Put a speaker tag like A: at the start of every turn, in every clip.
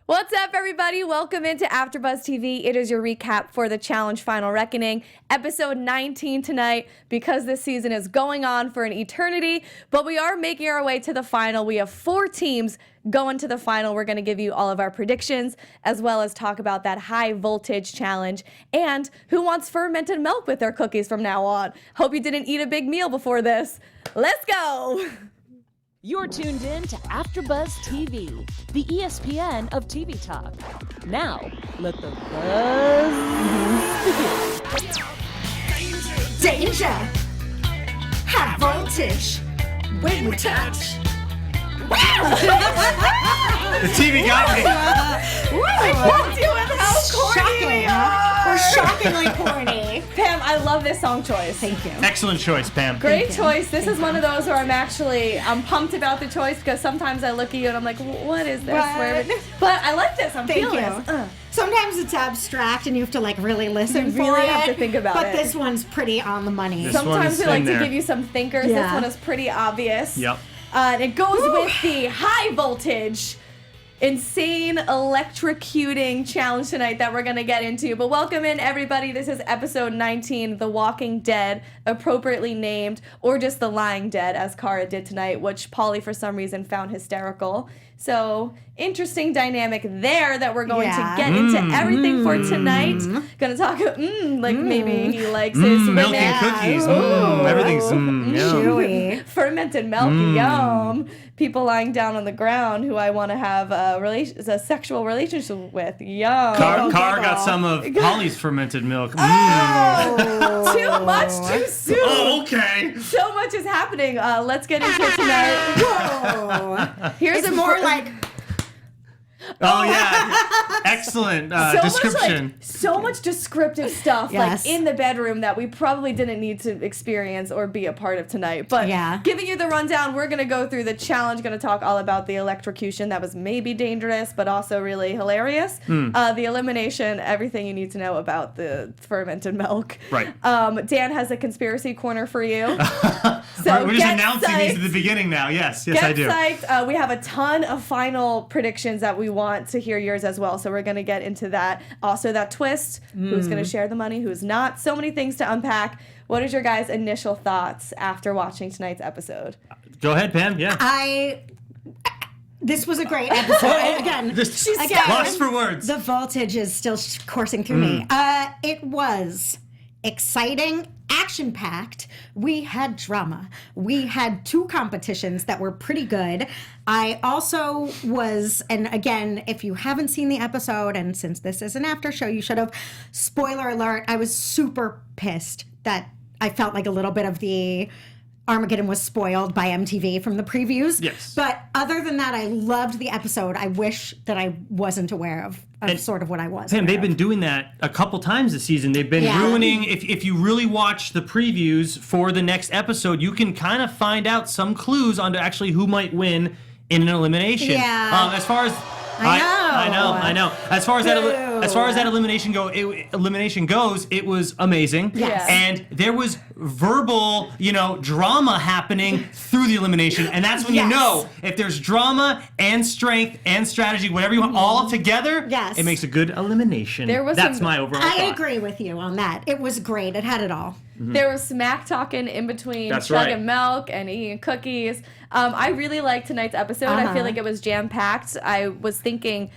A: What's up, everybody? Welcome into AfterBuzz TV. It is your recap for the Challenge Final Reckoning, episode 19 tonight, because this season is going on for an eternity, but we are making our way to the final. We have 4 teams going to the final. We're going to give you all of our predictions, as well as talk about that high voltage challenge and who wants fermented milk with their cookies from now on. Hope you didn't eat a big meal before this. Let's go!
B: You're tuned in to AfterBuzz TV, the ESPN of TV talk. Now, let the buzz begin.
C: Danger! High voltage! When we touch!
D: The TV got me.
A: I can't deal with how corny we are!
C: We're shockingly corny.
A: Pam, I love this song choice.
C: Thank you.
D: Excellent choice, Pam.
A: Great choice. This is one of those where I'm pumped about the choice because sometimes I look at you and I'm like, what is this? But I like this. I'm feeling this.
C: Sometimes it's abstract and you have to like really listen
A: You
C: for
A: really
C: it.
A: have to think about
C: but
A: it.
C: This one's pretty on the money.
A: Sometimes we like to
D: there.
A: give you some thinkers.
C: Yeah.
A: This one is pretty obvious.
D: Yep.
A: And it goes with the high voltage, insane electrocuting challenge tonight that we're going to get into. But welcome in, everybody. This is episode 19, The Walking Dead, appropriately named, or just The Lying Dead, as Cara did tonight, which Polly, for some reason, found hysterical. So, interesting dynamic there that we're going to get into everything for tonight. Going to talk, maybe he likes his
D: Milk
A: women.
D: and cookies. Everything's yum.
C: Chewy.
A: Fermented milk, yum. People lying down on the ground who I want to have a sexual relationship with, yum.
D: Car got some of Polly's fermented milk.
A: Too much too soon.
D: Oh, okay.
A: So much is happening. Let's get into it tonight.
C: Whoa.
A: Here's
C: It's
A: a
C: more like
D: Oh, yeah. Excellent description.
A: So much descriptive stuff
C: Yes.
A: like in the bedroom that we probably didn't need to experience or be a part of tonight. But
C: Yeah.
A: giving you the rundown, we're going to go through the challenge, going to talk all about the electrocution that was maybe dangerous, but also really hilarious. The elimination, everything you need to know about the fermented milk.
D: Right.
A: Dan has a conspiracy corner for you.
D: We're just
A: get
D: announcing these
A: psyched.
D: at the beginning now. Yes,
A: Get
D: I do.
A: psyched. We have a ton of final predictions that we want to hear yours as well. So we're going to get into that. Also that twist. Who's going to share the money? Who's not? So many things to unpack. What is your guys' initial thoughts after watching tonight's episode?
D: Go ahead, Pam. Yeah.
C: This was a great episode. Again,
D: Lost for words.
C: the voltage is still coursing through me. It was exciting, action-packed. We had drama. We had 2 competitions that were pretty good. I also was, and again, if you haven't seen the episode, and since this is an after show, you should have, spoiler alert, I was super pissed that I felt like a little bit of the Armageddon was spoiled by MTV from the previews.
D: Yes.
C: But other than that, I loved the episode. I wish that I wasn't aware of sort of what I was.
D: Pam, they've
C: aware
D: been doing that a couple times this season. They've been ruining, if you really watch the previews for the next episode, you can kind of find out some clues onto actually who might win in an elimination.
C: Yeah.
D: As far as I know. As far as that elimination goes, it was amazing.
C: Yes.
D: And there was verbal, drama happening through the elimination, and that's when you know if there's drama and strength and strategy, whatever you want, all together,
C: Yes.
D: it makes a good elimination. That's my overall thought.
C: I agree with you on that. It was great. It had it all.
A: There was smack talking in between
D: That's
A: chugging
D: right.
A: milk and eating cookies. I really liked tonight's episode. I feel like it was jam-packed. I was thinking,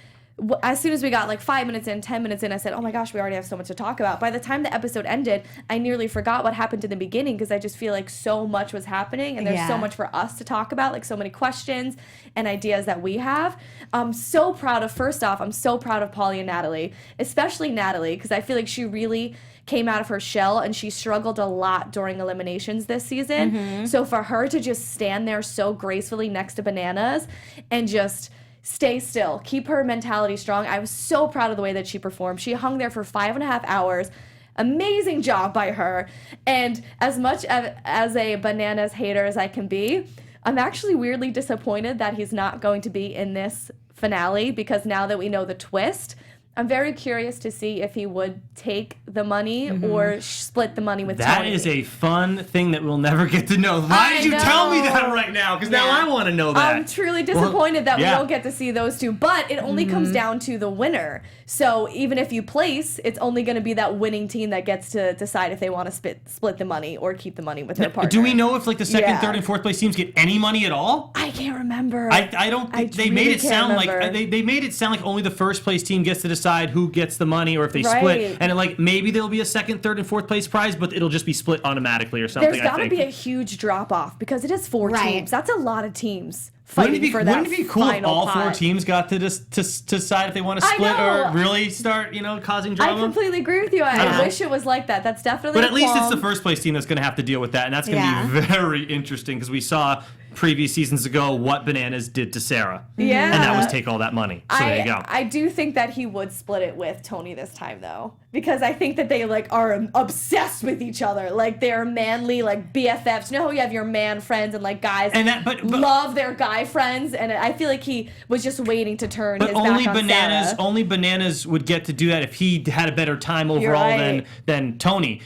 A: as soon as we got like 5 minutes in, 10 minutes in, I said, oh my gosh, we already have so much to talk about. By the time the episode ended, I nearly forgot what happened in the beginning because I just feel like so much was happening and there's so much for us to talk about, like so many questions and ideas that we have. First off, I'm so proud of Polly and Natalie, especially Natalie, because I feel like she really came out of her shell and she struggled a lot during eliminations this season. So for her to just stand there so gracefully next to Bananas and just stay still, keep her mentality strong. I was so proud of the way that she performed. She hung there for 5.5 hours. Amazing job by her. And as much as a Bananas hater as I can be, I'm actually weirdly disappointed that he's not going to be in this finale because now that we know the twist, I'm very curious to see if he would take the money or split the money with
D: That
A: Tony.
D: is a fun thing that we'll never get to know. Why did you tell me that right now? Because now I want to know that.
A: I'm truly disappointed that we don't get to see those two. But it only comes down to the winner. So even if you place, it's only going to be that winning team that gets to decide if they want to split the money or keep the money with their partner.
D: Do we know if like the second, third, and fourth place teams get any money at all?
A: I can't remember.
D: I don't think they made it sound like they made it sound like only the first place team gets to decide who gets the money or if they split. And like maybe there'll be a second, third, and fourth place prize, but it'll just be split automatically or something.
A: There's got to be a huge drop off because it is 4 teams. That's a lot of teams.
D: Wouldn't it be cool if all 4 teams got to decide if they want to split or really start, causing drama?
A: I completely agree with you. I wish it was like that. That's definitely.
D: But at least it's the first place team that's going to have to deal with that, and that's going to be very interesting because we saw previous seasons ago what Bananas did to Sarah.
A: Yeah.
D: And that was take all that money. So there you go.
A: I do think that he would split it with Tony this time though. Because I think that they are obsessed with each other. Like they're manly, like BFFs. You know how you have your man friends and like guys but love their guy friends, and I feel like he was just waiting to turn his back on Sarah.
D: Only Bananas would get to do that if he had a better time overall than Tony.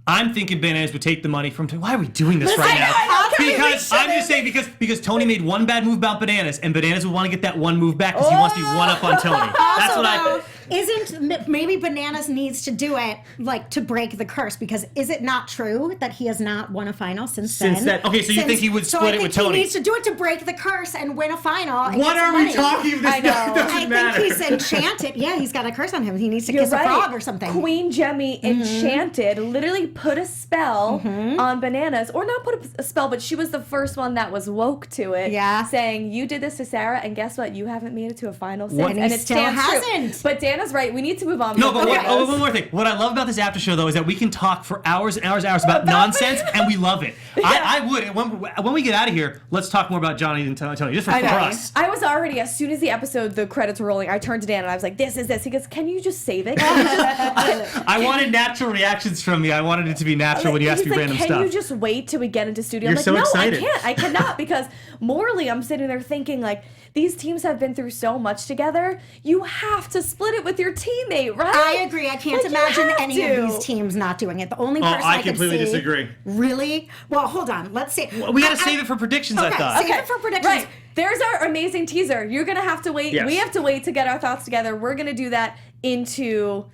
D: I'm thinking Bananas would take the money from Tony. Why are we doing this right now? Because I'm just saying because Tony made one bad move about Bananas, and Bananas would want to get that one move back because he wants to be one up on Tony. That's what I think.
C: Isn't maybe Bananas needs to do it like to break the curse, because is it not true that he has not won a final since then?
D: Okay, so you think he would split it with Tony?
C: He needs to do it to break the curse and win a final.
D: What are we talking about?
A: I know.
D: Doesn't matter.
C: I think he's enchanted. Yeah, he's got a curse on him. He needs to kiss a frog or something.
A: Queen Jemmy enchanted literally put a spell on Bananas, or not put a spell, but she was the first one that was woke to it.
C: Yeah,
A: saying you did this to Sarah, and guess what? You haven't made it to a final since,
C: and it still hasn't.
A: True. But Dana's right. We need to move on.
D: No, but one more thing. What I love about this after show though is that we can talk for hours and hours and hours about nonsense, and we love it. Yeah. I would when we get out of here, let's talk more about Johnny and Tony, just for us.
A: I was already, as soon as the credits were rolling, I turned to Dan and I was like, "This is this." He goes, "Can you just save it?"
D: I wanted natural reactions from you. I wanted it to be natural when you asked me random stuff.
A: Can you just wait till we get into studio?
D: You're
A: I'm like,
D: so
A: no,
D: excited.
A: I can't. I cannot, because morally, I'm sitting there thinking like, these teams have been through so much together. You have to split it with your teammate, right?
C: I agree. I can't imagine any of these teams not doing it. The only person I
D: completely disagree.
C: Really? Well, hold on. Let's see.
D: We got to save it for predictions, I thought.
C: Save it for predictions.
A: Right. There's our amazing teaser. You're going to have to wait.
D: Yes.
A: We have to wait to get our thoughts together. We're going to do that into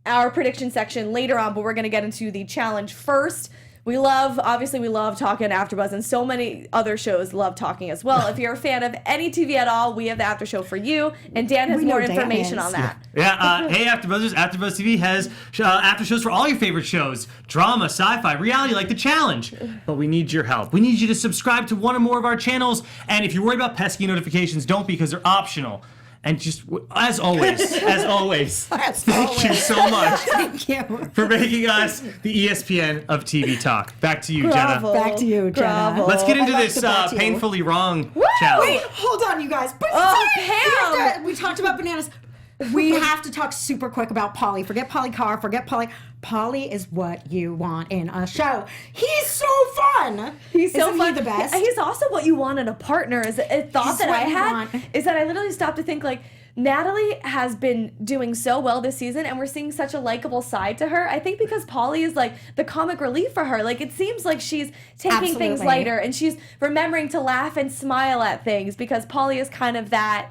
A: our prediction section later on, but we're going to get into the challenge first. Obviously we love talking AfterBuzz, and so many other shows love talking as well. If you're a fan of any TV at all, we have the after show for you, and Dan has more information on that.
D: Yeah, hey AfterBuzzers, AfterBuzz TV has after shows for all your favorite shows, drama, sci-fi, reality, like The Challenge. But we need your help. We need you to subscribe to one or more of our channels, and if you're worried about pesky notifications, don't, because they're optional. And just, as always, thank you so much
C: Thank you
D: for making us the ESPN of TV talk. Back to you, Jenna.
C: Back to you, Jenna.
D: Let's get into this painfully wrong challenge.
C: Wait, hold on, you guys. But
A: Pam!
C: We talked about Bananas. We have to talk super quick about Polly. Forget Polly Carr. Forget Polly. Polly is what you want in a show. He's so fun.
A: He's so
C: Isn't
A: fun.
C: He the best.
A: He's also what you want in a partner. Is a thought that I had is that I literally stopped to think like, Natalie has been doing so well this season, and we're seeing such a likable side to her. I think because Polly is like the comic relief for her. Like, it seems like she's taking things lighter, and she's remembering to laugh and smile at things, because Polly is kind of that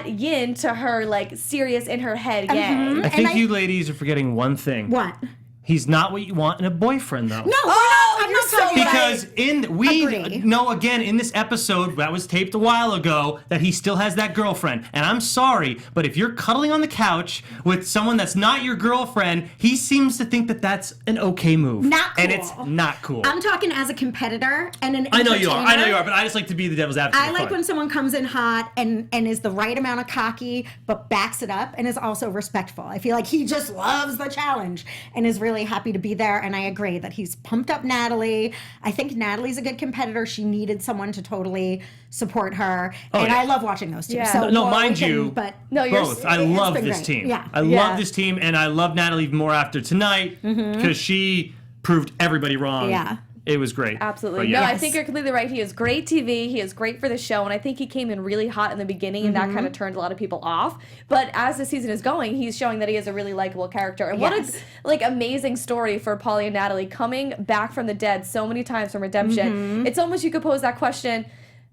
A: yin to her, like, serious in her head yang.
D: I think you ladies are forgetting one thing.
C: What?
D: He's not what you want in a boyfriend, though.
C: No, I'm not talking
D: because we
C: Agree.
D: know again in this episode that was taped a while ago that he still has that girlfriend. And I'm sorry, but if you're cuddling on the couch with someone that's not your girlfriend, he seems to think that that's an okay move.
C: Not cool.
D: And it's not cool.
C: I'm talking as a competitor and an
D: I know you
C: entertainer.
D: are, but I just like to be the devil's advocate.
C: I like when someone comes in hot and is the right amount of cocky, but backs it up and is also respectful. I feel like he just loves the challenge and is really happy to be there. And I agree that he's pumped up Natalie. I think Natalie's a good competitor. She needed someone to totally support her. And I love watching those two.
A: Yeah.
C: So
D: no, mind you,
C: but
D: both. I love
C: been
D: this
C: great.
D: team.
C: Yeah.
D: I love this team, and I love Natalie even more after tonight because she proved everybody wrong.
C: Yeah.
D: it was great.
A: Absolutely.
D: But
A: No,
D: yeah.
A: I think you're completely right. He is great TV. He is great for the show. And I think he came in really hot in the beginning, and that kind of turned a lot of people off. But as the season is going, he's showing that he is a really likable character. And what a amazing story for Paulie and Natalie coming back from the dead so many times from redemption. It's almost, you could pose that question,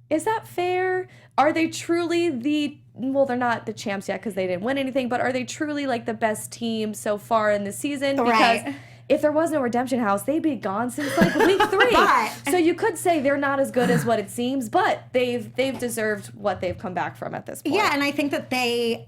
A: is that fair? Are they truly well, they're not the champs yet because they didn't win anything, but are they truly like the best team so far in the season? Because if there was no Redemption House, they'd be gone since like week 3. So you could say they're not as good as what it seems, but they've deserved what they've come back from at this point.
C: Yeah, and I think that they,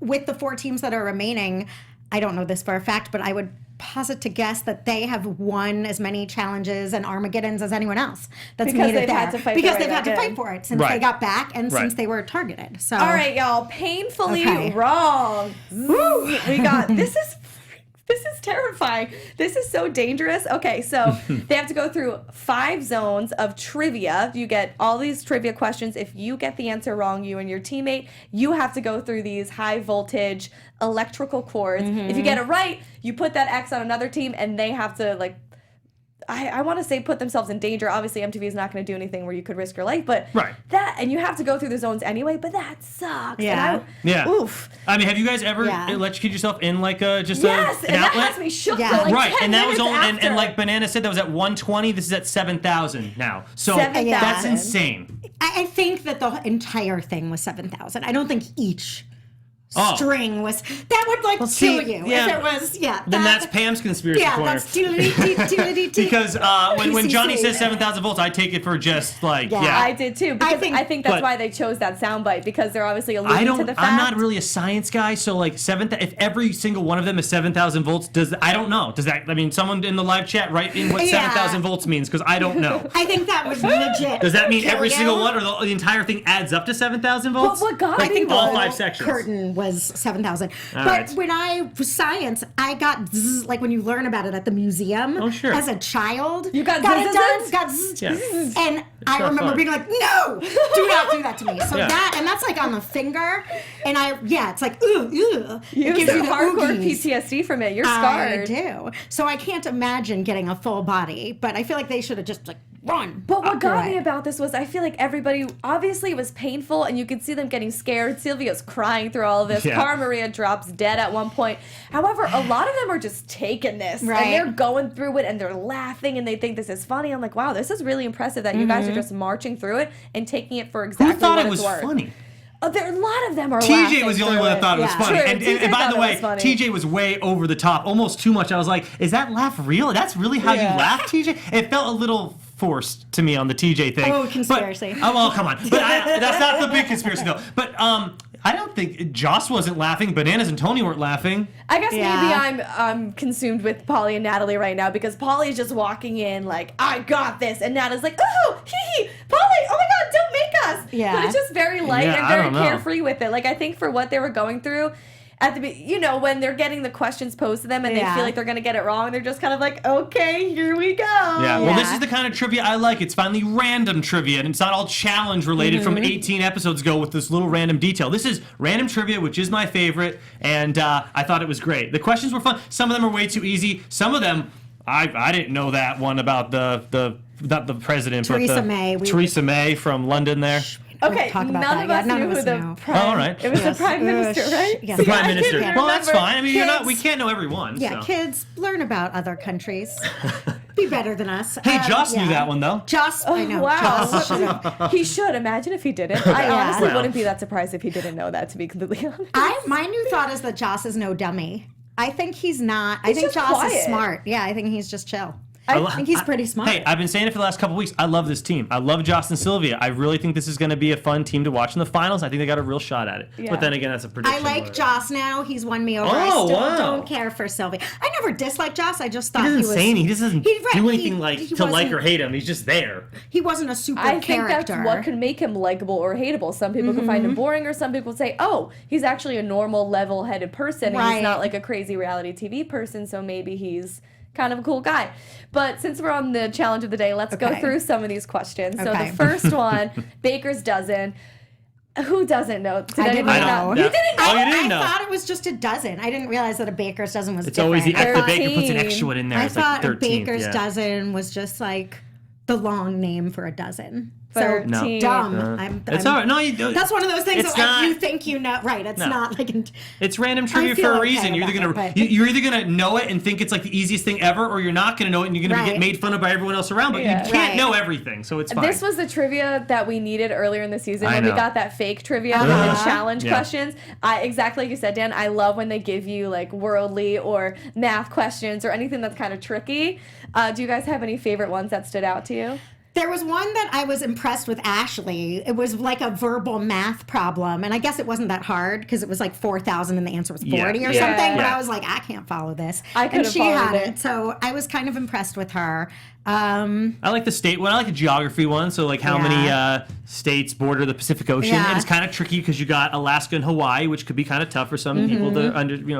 C: with the 4 teams that are remaining, I don't know this for a fact, but I would posit to guess that they have won as many challenges and Armageddons as anyone else that's
A: Because
C: made it
A: they've
C: there.
A: had to fight
C: because
A: their way
C: they've had
A: back
C: to
A: in.
C: fight for it since
D: Right.
C: they got back and
D: Right.
C: since they were targeted. So
A: All right, y'all, painfully
C: Okay.
A: wrong. We got this is terrifying. This is so dangerous. Okay, so they have to go through 5 zones of trivia. You get all these trivia questions. If you get the answer wrong, you and your teammate, you have to go through these high voltage electrical cords. If you get it right, you put that X on another team, and they have to like, I want to say put themselves in danger. Obviously, MTV is not going to do anything where you could risk your life, but and you have to go through the zones anyway, but that sucks.
C: Yeah.
A: And oof.
D: I mean, have you guys ever electrocuted yourself in like an
A: Yes,
D: outlet?
A: and that has me shook
C: Yeah.
A: for like
D: Right,
A: 10
D: and that was
A: minutes
D: only,
A: after.
D: and like Banana said, that was at 120. This is at 7,000 now. So
A: 7,000.
D: that's insane.
C: I think that the entire thing was 7,000. I don't think each string was. That would like
D: see,
C: kill you
D: yeah.
C: if it was. Yeah.
D: Then that's Pam's conspiracy corner.
C: That's doodly-dee.
D: Because when Johnny
C: PCC.
D: says 7,000 volts, I take it for just like
A: I did too, because I think that's
D: but-
A: why they chose that soundbite, because they're obviously alluding to the fact.
D: I'm not really a science guy, so like if every single one of them is 7,000 volts, I don't know. Does that? I mean, someone in the live chat write in what 7,000 volts means, because I don't know.
C: I think that was legit.
D: Does that mean
C: kill
D: every
C: you.
D: single one, or the entire thing adds up to 7,000 volts?
A: What got
D: like,
A: me
D: all
A: was-
D: 5 sections.
C: Curtain was 7,000. But
D: right.
C: when I was science, I got zzz, like when you learn about it at the museum.
D: Oh, sure.
C: As a child,
A: You got
C: it
A: zzz,
C: done.
A: zzz?
C: Got zzz,
D: Yeah.
C: zzz. And I
D: not
C: remember
D: fun.
C: being like, no, do not do that to me. So
D: Yeah.
C: that's like on the finger, and it's like ugh.
A: You
C: It
A: have
C: gives
A: some
C: the
A: hardcore
C: oogies.
A: PTSD from it. You're
C: I
A: scarred.
C: do. So I can't imagine getting a full body, but I feel like they should have just like run.
A: But what got
C: through
A: me
C: it.
A: about this was I feel like everybody, obviously it was painful, and you could see them getting scared. Sylvia's crying through all of this.
D: Yeah.
A: Cara Maria drops dead at one point. However, a lot of them are just taking this.
C: Right.
A: And they're going through it, and they're laughing, and they think this is funny. I'm like, wow, this is really impressive that you guys are just marching through it and taking it for exactly
D: Who thought
A: what
D: it
A: it's
D: was
A: worth.
D: funny?
A: A lot of them are
D: TJ
A: laughing
D: was the only
A: through
D: one that
A: it.
D: thought it was
C: Yeah.
D: funny.
A: True,
D: And
A: TJ
D: by
A: thought
D: the
A: it
D: way,
A: was funny.
D: TJ was way over the top, almost too much. I was like, is that laugh real? That's really how you laugh, TJ? It felt a little forced to me on the TJ thing.
C: Oh, conspiracy.
D: But, well, come on. But that's not the big conspiracy, though. But I don't think Joss wasn't laughing. Bananas and Tony weren't laughing.
A: I guess
C: Yeah.
A: maybe I'm consumed with Polly and Natalie right now, because Polly is just walking in like, I got this, and Natalie's like, oh, hee, Polly, oh my God, don't make us.
C: Yeah.
A: But it's just very light
D: Yeah,
A: and
D: I
A: very
D: don't know.
A: carefree with it. Like, I think for what they were going through, when they're getting the questions posed to them and they
C: Yeah.
A: feel like they're gonna get it wrong, they're just kind of like, okay, here we go.
D: Yeah, well, this
C: Yeah.
D: is the kind of trivia I like. It's finally random trivia, and it's not all challenge related from 18 episodes ago with this little random detail. This is random trivia, which is my favorite, and I thought it was great. The questions were fun. Some of them are way too easy. Some of them, I didn't know that one about not the president,
C: Theresa
D: but the
C: May.
D: Theresa May from London there.
A: Okay,
C: talk about
A: none
C: that
A: of
C: yet.
A: us
C: None
A: knew
C: of
A: who
C: us
A: the
C: knew.
A: prime.
D: Oh, all right.
A: It was
C: Yes.
A: the prime minister, right?
C: Yes.
D: The
C: Yeah,
D: prime
A: I
D: minister.
A: couldn't
D: Well, that's
A: remember.
D: fine. I mean,
C: Kids.
D: we can't know everyone.
C: Yeah,
D: so.
C: kids, learn about other countries. Be better than us.
D: Hey, Joss knew
C: yeah.
D: that one though.
C: Joss, I know.
A: Wow.
C: Joss should've-
A: He should. Imagine if he didn't. I
C: Yeah.
A: honestly
D: Well.
A: wouldn't be that surprised if he didn't know that, to be completely honest.
C: My new thought is that Joss is no dummy. I think he's not. I
A: He's
C: think
A: just
C: Joss is
A: quiet.
C: smart. Yeah, I think he's just chill.
A: I
C: I think he's pretty smart.
D: Hey, I've been saying it for the last couple weeks. I love this team. I love Joss and Sylvia. I really think this is going to be a fun team to watch in the finals. I think they got a real shot at it.
A: Yeah.
D: But then again, that's a
C: I
D: prediction.
C: like
D: whatever.
C: Joss now. He's won me over. I
D: Oh,
C: still
D: wow.
C: don't care for Sylvia. I never disliked Joss. I just thought
D: He
C: he
D: doesn't
C: was.
D: say anything. He just doesn't
C: He- right,
D: do
C: he-
D: anything like
C: he
D: to like
C: wasn't-
D: or hate him. He's just there.
C: He wasn't a super
A: I think
C: character.
A: that's what can make him likable or hateable. Some people can find him boring, or some people say, oh, he's actually a normal, level-headed person, and he's
C: Right.
A: not like a crazy reality TV person, so maybe he's kind of a cool guy. But since we're on the challenge of the day, let's go
C: Okay.
A: through some of these questions. So
C: Okay.
A: the first one, Baker's Dozen. Who doesn't know? Did
C: I didn't
A: anyone
C: know.
A: You didn't know?
D: Oh, you didn't
C: I
D: know.
C: thought it was just a dozen. I didn't realize that a baker's dozen was
D: It's
C: different.
D: always the baker puts an
A: 13.
D: extra one in there.
C: I
D: It's like
C: thought
D: 13th.
C: a baker's
D: yeah.
C: dozen was just like the long name for a dozen. So
A: 13.
C: dumb.
D: It's all right. No,
C: That's one of those things
D: It's
C: that like,
D: not-
C: you think you know. Right. It's
D: No.
C: not like...
D: It's random trivia
C: feel
D: for a
C: okay
D: reason. You're either
C: about
D: gonna
C: it, but-
D: you're either gonna know it and think it's like the easiest thing ever, or you're not gonna know it and you're gonna
C: Right.
D: get made fun of by everyone else around. But
A: Yeah.
D: you can't
C: Right.
D: know everything, so it's fine.
A: This was the trivia that we needed earlier in the season
D: I
A: when we
D: know.
A: got that fake trivia with the
C: Uh-huh.
A: challenge
D: Yeah.
A: questions. Exactly like you said, Dan. I love when they give you like worldly or math questions or anything that's kind of tricky. Do you guys have any favorite ones that stood out to you?
C: There was one that I was impressed with Ashley. It was like a verbal math problem. And I guess it wasn't that hard because it was like 4,000 and the answer was 40
D: Yeah.
C: or
A: Yeah.
C: something. But
D: Yeah.
C: I was like, I can't follow this.
A: I
C: and
A: couldn't
C: she
A: follow
C: had
A: it.
C: it. So I was kind of impressed with her.
D: I like the state one. I like the geography one. So like how many states border the Pacific Ocean.
C: Yeah.
D: And it's kind of tricky because you got Alaska and Hawaii, which could be kind of tough for some people to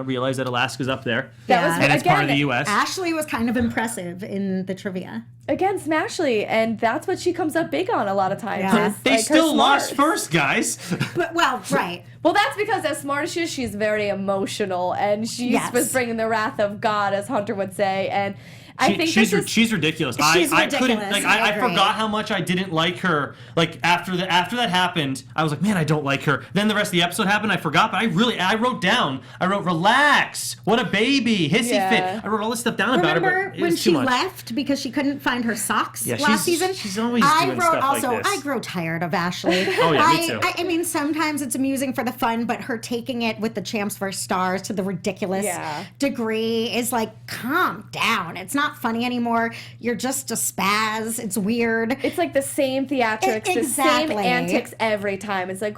D: realize that Alaska's up there.
A: That
C: Yeah.
A: was
D: And it's part of
A: again,
D: the U.S.
C: Ashley was kind of impressive in the trivia.
A: again Smashly, and that's what she comes up big on a lot of times.
C: Yeah.
A: is,
D: They
A: like, her
D: still lost
A: smarts.
D: first, guys.
C: But, well, right.
A: Well, that's because as smart as she is, she's very emotional, and she
C: Yes.
A: was bringing the wrath of God, as Hunter would say. And I think
D: she's
A: this is
D: she's ridiculous.
C: She's
D: I couldn't
C: ridiculous.
D: like
C: I
D: I
C: agree.
D: forgot how much I didn't like her. Like after that happened, I was like, man, I don't like her. Then the rest of the episode happened, I forgot, but I wrote relax, what a baby, hissy
A: Yeah.
D: fit. I wrote all this stuff down about her,
C: Remember
D: but it
C: when
D: was
C: she
D: too much.
C: left because she couldn't find her socks
D: Yeah,
C: last season?
D: she's always
C: I
D: doing
C: wrote
D: stuff like
C: also,
D: this.
C: I grow tired of Ashley.
D: Oh, yeah, me too.
C: I mean, sometimes it's amusing for the fun, but her taking it with the Champs vs. Stars to the ridiculous
A: Yeah.
C: degree is like, calm down. It's not funny anymore. You're just a spaz. It's weird.
A: It's like the same theatrics, the same
C: Exactly.
A: antics every time. It's like,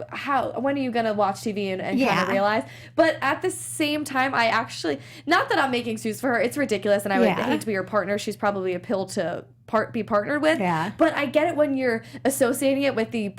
A: when are you going to watch TV and kind
C: Yeah.
A: of realize? But at the same time, I actually, not that I'm making excuses for her, it's ridiculous, and I would
C: Yeah.
A: hate to be her partner. She's probably a pill to be partnered with.
C: Yeah.
A: But I get it when you're associating it with the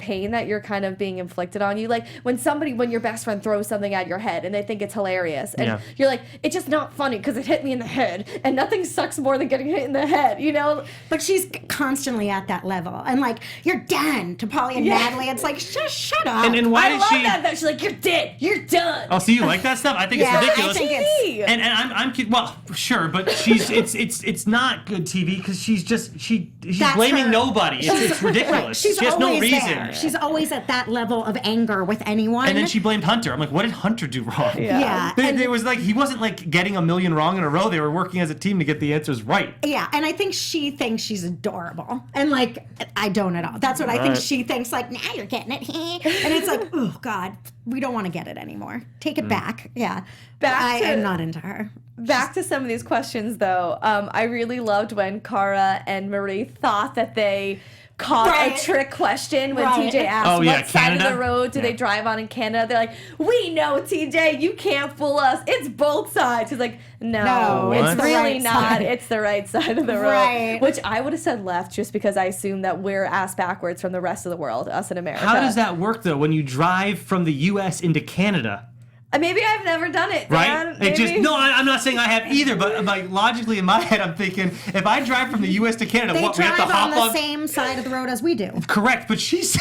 A: pain that you're kind of being inflicted on you. Like when your best friend throws something at your head and they think it's hilarious, and
D: Yeah.
A: you're like, it's just not funny because it hit me in the head, and nothing sucks more than getting hit in the head, you know?
C: But she's constantly at that level. And like, you're done to Polly and
A: Yeah.
C: Natalie. It's like, just shut up.
D: And why
A: I
D: did
A: love
D: she?
A: that she's like, you're dead, you're done.
D: Oh, so you like that stuff? I think
C: Yeah,
D: it's
C: I
D: ridiculous.
C: think it's-
D: and I'm kid. Well, sure, but it's not good TV because she's
C: That's
D: blaming
C: her.
D: nobody. It's ridiculous.
C: Right. She's
D: she has no
C: always
D: reason.
C: there. She's always at that level of anger with anyone.
D: And then she blamed Hunter. I'm like, what did Hunter do wrong?
C: Yeah.
D: There was like he wasn't like getting a million wrong in a row. They were working as a team to get the answers right.
C: Yeah, and I think she thinks she's adorable. And like, I don't at all. That's what I think
D: Right.
C: she thinks, like, now you're getting it. And it's like, oh, God, we don't want to get it anymore. Take it back. Yeah.
A: Back to-
C: I am not into her.
A: Back to some of these questions, though. I really loved when Cara and Marie thought that they caught
C: Right.
A: a trick question when
C: Right.
A: TJ asked,
D: Oh, yeah,
A: what side of
D: Canada?
A: the road do they
D: Yeah.
A: drive on in Canada? They're like, we know, TJ, you can't fool us. It's both sides. He's like, no,
C: No,
A: it's
D: it's the
A: really
C: right
A: not.
C: side."
A: It's the right side of the road.
C: Right.
A: Which I would have said left just because I assume that we're ass backwards from the rest of the world, us in America.
D: How does that work though? When you drive from the U.S. into Canada,
A: Maybe I've never done it,
D: right?
A: Dan.
D: It just
A: Maybe.
D: no. I'm not saying I have either, but like logically in my head, I'm thinking if I drive from the U.S. to Canada,
C: They
D: what we have
C: drive
D: to hop
C: on the same side of the road as we do.
D: Correct, but she's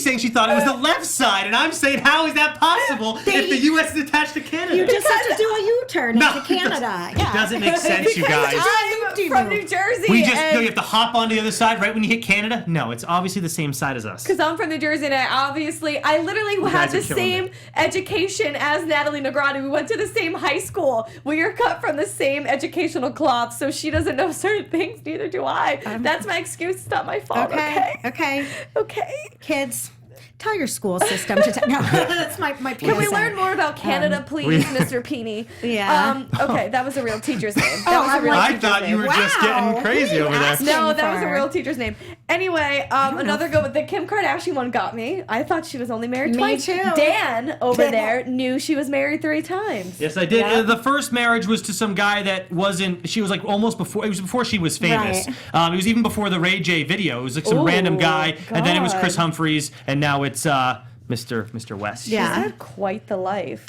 D: saying she thought it was the left side, and I'm saying how is that possible if the U.S. is attached to Canada?
C: You just have to do a U-turn
D: No,
C: into Canada.
D: it doesn't make sense, you guys.
A: I'm from New Jersey.
D: We just
A: and-
D: no, you have to hop onto the other side right when you hit Canada. No, it's obviously the same side as us.
A: Because I'm from New Jersey, and I literally had
D: guys are
A: the
D: killing
A: same
D: me.
A: education as Natalie Negroni. We went to the same high school. We are cut from the same educational cloth, so she doesn't know certain things, neither do I. That's my excuse. It's not my fault, okay?
C: Okay.
A: Okay.
C: Kids, tell your school system to tell. No, that's my
A: Can we
C: PSA.
A: learn more about Canada, please, Mr. Peeny?
C: Yeah.
A: Okay, that was a real teacher's name. That was a real
D: I
A: teacher's
D: thought
A: name.
D: you were just getting
C: Wow.
D: crazy
C: Who are
D: over
C: you
D: there.
C: asking?
A: No, that was a
C: for?
A: real teacher's name. Anyway, another good one. The Kim Kardashian one got me. I thought she was only married
C: Me
A: twice.
C: too.
A: Dan over there knew she was married 3 times.
D: Yes, I did.
C: Yeah.
D: The first marriage was to some guy that wasn't. She was like almost before. It was before she was famous.
C: Right.
D: It was even before the Ray J video. It was like some
A: Ooh,
D: random guy, and then it was
A: God.
D: Chris Humphries, and now it's Mr. West.
C: Yeah.
A: She's had quite the life.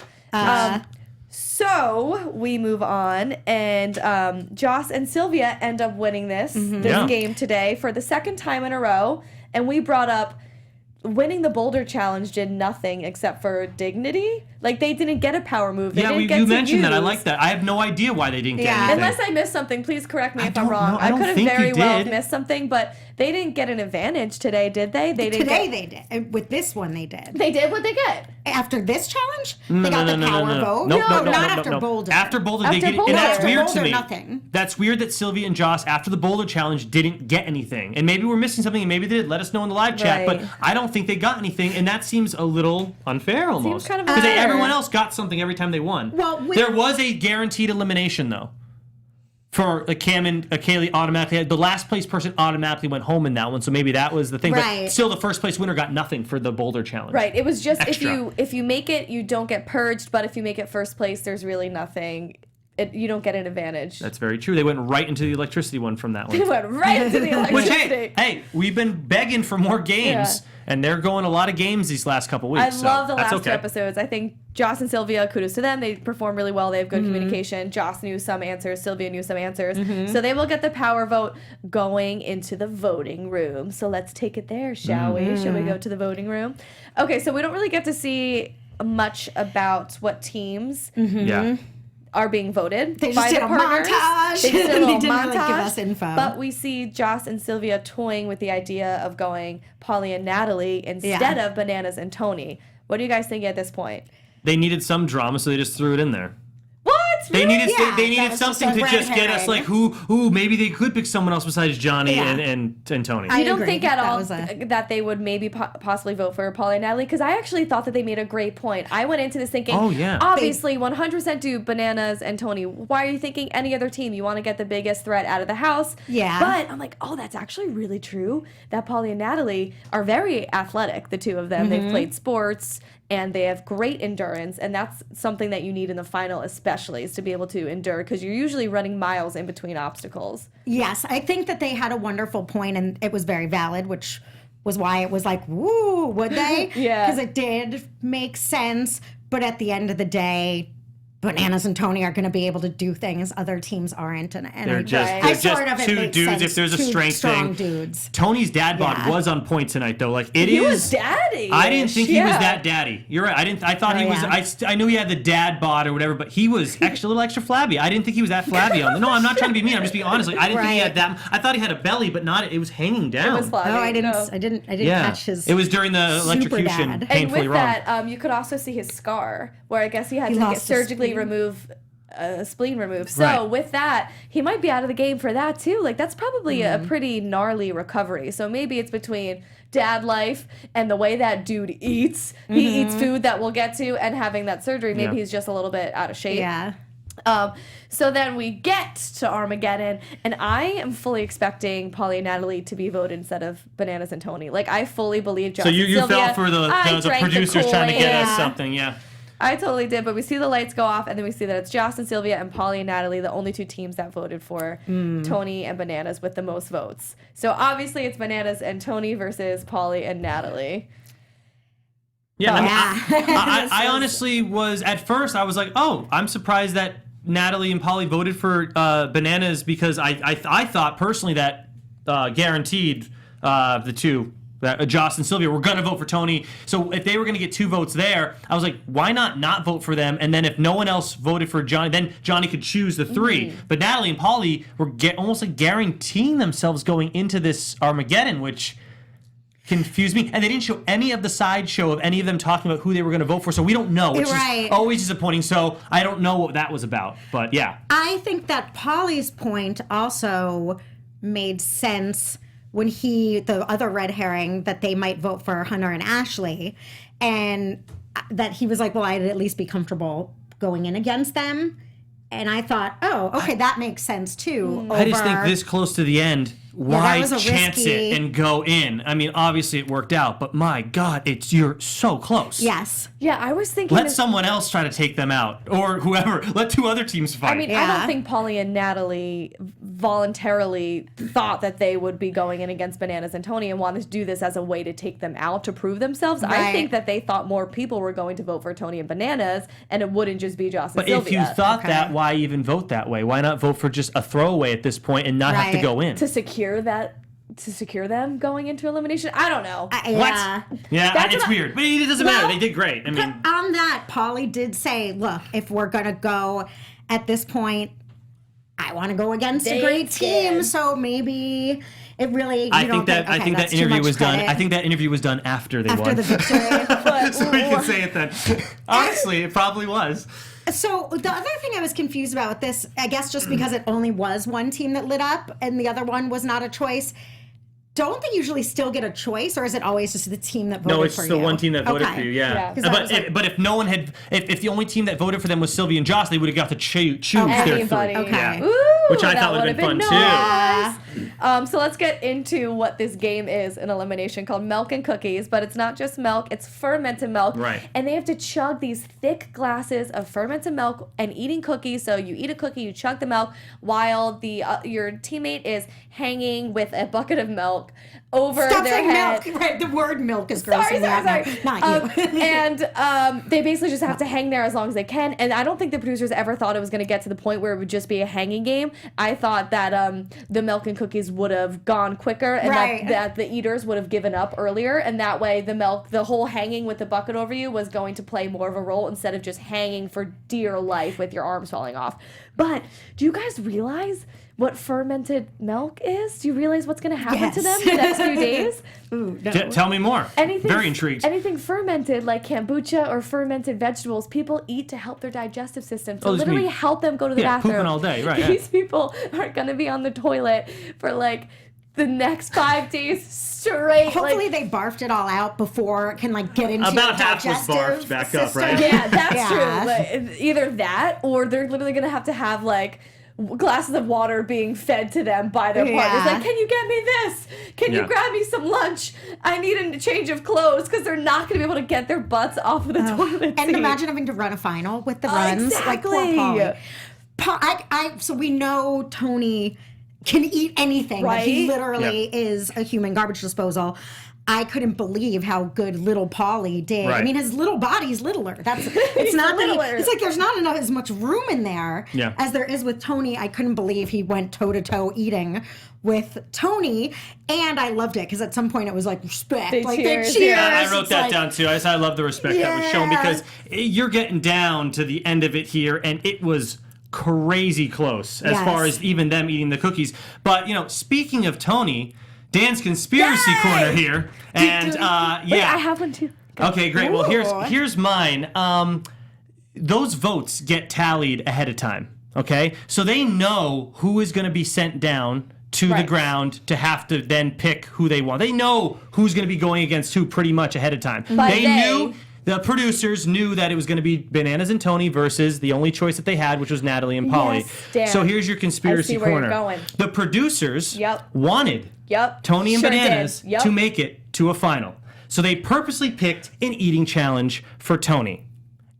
A: So we move on, and Joss and Sylvia end up winning this
D: Yeah.
A: game today for the second time in a row. And we brought up winning the boulder challenge did nothing except for dignity. Like, they didn't get a power move. They didn't get
D: you
A: to
D: mentioned that. I
A: use.
D: like that. I have no idea why they didn't get
C: Yeah.
D: anything.
A: Unless I missed something, please correct me if I'm
D: don't
A: wrong.
D: know. I don't
A: could have
D: think you
A: very well
D: did.
A: missed something, but they didn't get an advantage today, did they? They didn't.
C: They did. With this one, they did.
A: They did what they get.
C: After this challenge, they got the power vote.
D: Nope,
C: not after Boulder.
D: After Boulder, they
A: After
D: get,
A: Boulder.
D: and that's
A: After
D: weird
C: Boulder,
D: to me.
C: nothing.
D: That's weird that Sylvia and Joss, after the Boulder challenge, didn't get anything. And maybe we're missing something, and maybe they did. Let us know in the live chat.
A: Right.
D: But I don't think they got anything, and that seems a little unfair almost.
A: kind of
D: Because
A: unfair.
D: everyone else got something every time they won.
C: Well,
D: there was a guaranteed elimination though. For Cam and Kaylee automatically, the last place person automatically went home in that one, so maybe that was the thing.
C: Right.
D: But still, the first place winner got nothing for the Boulder challenge.
A: Right. It was just
D: Extra.
A: if you make it, you don't get purged. But if you make it first place, there's really nothing. You don't get an advantage.
D: That's very true. They went right into the electricity one from that one.
A: It went right into the
D: Which,
A: electricity.
D: hey, we've been begging for more games, and they're going a lot of games these last couple
A: I
D: weeks.
A: love the
D: that's
A: last
D: okay.
A: two episodes. I think Joss and Sylvia, kudos to them. They perform really well. They have good communication. Joss knew some answers. Sylvia knew some answers. So they will get the power vote going into the voting room. So let's take it there, shall we? Shall we go to the voting room? Okay, so we don't really get to see much about what teams
D: Yeah.
A: are being voted
C: They just
A: by
C: did
A: the
C: a
A: partners.
C: montage.
A: They just did a
C: They
A: little
C: didn't
A: montage.
C: really give us info.
A: But we see Joss and Sylvia toying with the idea of going Polly and Natalie instead of Bananas and Tony. What do you guys think at this point?
D: They needed some drama, so they just threw it in there.
A: What?
D: They
A: Really?
D: needed
C: Yeah,
D: they
C: that
D: needed
C: was just
D: something
C: a
D: to just
C: red
D: get us
C: herring.
D: like maybe they could pick someone else besides Johnny
C: Yeah.
D: and Tony.
C: I
A: You don't
C: agree.
A: think at
C: That
A: all
C: was
A: that they would maybe possibly vote for Polly and Natalie? Because I actually thought that they made a great point. I went into this thinking,
D: Oh, yeah.
A: obviously 100% do Bananas and Tony. Why are you thinking any other team? You want to get the biggest threat out of the house.
C: Yeah.
A: But I'm like, oh, that's actually really true. That Polly and Natalie are very athletic, the two of them. They've played sports. And they have great endurance, and that's something that you need in the final especially, is to be able to endure, because you're usually running miles in between obstacles.
C: Yes, I think that they had a wonderful point, and it was very valid, which was why it was like, woo, would they?
A: Yeah.
C: Because it did make sense, but at the end of the day, Bananas and Tony are going to be able to do things other teams aren't, and
D: They're just,
A: Right.
D: they're
C: I
D: just
C: sort of it
D: two
C: makes
D: dudes.
C: sense.
D: If there's a
C: Two
D: strength
C: strong
D: thing,
C: dudes.
D: Tony's dad bod
C: Yeah.
D: was on point tonight though. Like it
A: He
D: is.
A: was daddy.
D: I didn't think he was that daddy. You're right. I thought he was.
C: yeah.
D: I knew he had the dad bod or whatever, but he was actually a little extra flabby. I didn't think he was that flabby on. No, I'm not trying to be mean. I'm just being honest. Like I didn't think he had that. I thought he had a belly, but not. It was hanging down.
A: It was flabby.
C: Oh, I didn't.
A: No.
C: I didn't
D: Yeah.
C: catch his.
D: It was during the
C: super
D: electrocution.
C: dad.
A: And
D: Painfully
A: with
D: wrong.
A: that, you could also see his scar, where I guess he had to get
C: lost a
A: surgically
C: spleen.
A: remove a spleen removed. So
D: Right.
A: with that, he might be out of the game for that too. Like that's probably a pretty gnarly recovery. So maybe it's between dad life and the way that dude eats. He eats food that we'll get to, and having that surgery. Maybe
D: Yeah.
A: he's just a little bit out of shape.
C: Yeah.
A: So then we get to Armageddon, and I am fully expecting Polly and Natalie to be voted instead of Bananas and Tony. Like I fully believe Joss
D: So you
A: and Sylvia.
D: fell for the
A: I drank the
D: producers trying to get
A: Kool-Aid.
D: us
C: Yeah.
D: something. Yeah.
A: I totally did, but we see the lights go off, and then we see that it's Joss and Sylvia and Polly and Natalie, the only two teams that voted for Tony and Bananas with the most votes. So obviously it's Bananas and Tony versus Polly and Natalie.
D: Yeah, I mean,
C: Yeah.
D: I honestly was at first. I was like, "Oh, I'm surprised that Natalie and Polly voted for Bananas," because I thought personally that guaranteed the two. That Joss and Sylvia were going to vote for Tony. So if they were going to get two votes there, I was like, why not vote for them? And then if no one else voted for Johnny, then Johnny could choose the three. But Natalie and Polly were almost like guaranteeing themselves going into this Armageddon, which confused me. And they didn't show any of the sideshow of any of them talking about who they were going to vote for. So we don't know, which
C: Right.
D: is always disappointing. So I don't know what that was about. But yeah.
C: I think that Polly's point also made sense when the other red herring, that they might vote for Hunter and Ashley, and that he was like, well, I'd at least be comfortable going in against them. And I thought, oh, okay, that makes sense too.
D: I just think
C: over-
D: this close to the end, why
C: was a
D: chance
C: risky-
D: it and go in? I mean, obviously it worked out, but my God, you're so close.
C: Yes.
A: Yeah, I was thinking.
D: Let someone else try to take them out, or whoever. Let two other teams fight.
A: I mean, I
C: Yeah.
A: don't think Polly and Natalie voluntarily thought that they would be going in against Bananas and Tony and wanted to do this as a way to take them out to prove themselves. I
C: Right.
A: think that they thought more people were going to vote for Tony and Bananas, and it wouldn't just be Joss and
D: but
A: Sylvia.
D: if you thought that, why even vote that way? Why not vote for just a throwaway at this point and not have to
C: Right.
D: go in?
A: To secure that to secure them going into elimination. I don't know.
C: Yeah.
D: Yeah,
A: That's
D: it's
A: what I-
D: weird. But it doesn't matter. They did great. I
C: But
D: mean,
C: on that, Polly did say, look, if we're going to go at this point, I want to go against a great team.
A: did.
C: So maybe it really,
D: I think that
C: that's too
D: interview
C: much
D: was done.
C: credit
D: I think that interview was done after they
C: after
D: won.
C: the victory.
A: But
D: So we can say it then. Honestly, it probably was.
C: So the other thing I was confused about with this, I guess just because it only was one team that lit up and the other one was not a choice, don't they usually still get a choice, or is it always just the team that voted for you?
D: No, it's the one team that voted
C: Okay.
D: for you. Yeah.
A: Yeah.
C: 'Cause I was like-
D: But if no one had, if the only team that voted for them was Sylvia and Joss, they would have got to choose their
A: Anybody.
D: three.
C: Okay.
D: Yeah.
A: Ooh,
D: Which I
A: that
D: thought would have been
A: would've
D: fun,
A: nice.
C: too.
A: So let's get into what this game is in elimination called Milk and Cookies, but it's not just milk, it's fermented milk.
D: Right.
A: And they have to chug these thick glasses of fermented milk and eating cookies. So you eat a cookie, you chug the milk, while the your teammate is hanging with a bucket of milk over
C: Stop
A: their
C: saying
A: head.
C: milk. Right, the word milk is grossing
A: Sorry,
C: me out now.
A: sorry.
C: Not you.
A: And they basically just have to hang there as long as they can. And I don't think the producers ever thought it was going to get to the point where it would just be a hanging game. I thought that the milk and cookies would have gone quicker and
C: Right.
A: that the eaters would have given up earlier. And that way the whole hanging with the bucket over you was going to play more of a role instead of just hanging for dear life with your arms falling off. But do you guys realize what fermented milk is? Do you realize what's going to happen to them
C: Yes.
A: the next few days?
C: Ooh, no.
D: Tell me more.
A: Anything,
D: Very intrigued.
A: Anything fermented, like kombucha or fermented vegetables, people eat to help their digestive system, to
D: Oh, this
A: literally
D: means-
A: help them go to the
D: yeah,
A: bathroom.
D: pooping all day, right, yeah.
A: These people are going to be on the toilet for like the next 5 days straight.
C: Hopefully
A: like,
C: they barfed it all out before it can like get into
D: About
C: your
D: half was
C: digestive
D: barfed back up,
C: system.
D: right?
A: yeah, that's
C: Yeah.
A: true. Like, either that or they're literally going to have like glasses of water being fed to them by their partners.
C: Yeah.
A: Like, can you get me this? Can
D: Yeah.
A: you grab me some lunch? I need a change of clothes, because they're not going to be able to get their butts off of the toilet
C: And
A: seat.
C: imagine having to run a final with the runs. Like poor
A: Exactly.
C: Polly. So we know Tony can eat anything. Like, he
A: Right?
C: literally is a human garbage disposal. I couldn't believe how good little Polly did. I
D: Right.
C: mean, his little body's littler. It's
A: He's
C: not that
A: littler.
C: it's like there's not enough as much room in there
D: Yeah.
C: as there is with Tony. I couldn't believe he went toe to toe eating with Tony, and I loved it because at some point it was like respect,
A: They
C: like
A: cheers,
C: they cheers.
A: yeah.
D: I wrote
C: It's
D: that
C: like-
D: down too. I love the respect that was shown
C: Yeah.
D: because you're getting down to the end of it here, and it was crazy close as
C: Yes.
D: far as even them eating the cookies. But speaking of Tony, Dan's conspiracy
C: Yay!
D: corner here, and
A: Wait,
D: yeah.
A: I have one too.
D: Okay, great. Well,
C: Ooh.
D: here's mine. Those votes get tallied ahead of time. Okay, so they know who is going to be sent down to the
A: Right.
D: ground to have to then pick who they want. They know who's going to be going against who pretty much ahead of time.
A: But
D: They knew. The producers knew that it was going to be Bananas and Tony versus the only choice that they had, which was Natalie and Polly.
A: Yes, Dan.
D: So here's your conspiracy
A: I see where you're
D: corner.
A: going.
D: The producers
A: Yep.
D: wanted
A: Yep.
D: Tony and
A: Sure
D: Bananas
A: did. Yep.
D: to make it to a final. So they purposely picked an eating challenge for Tony.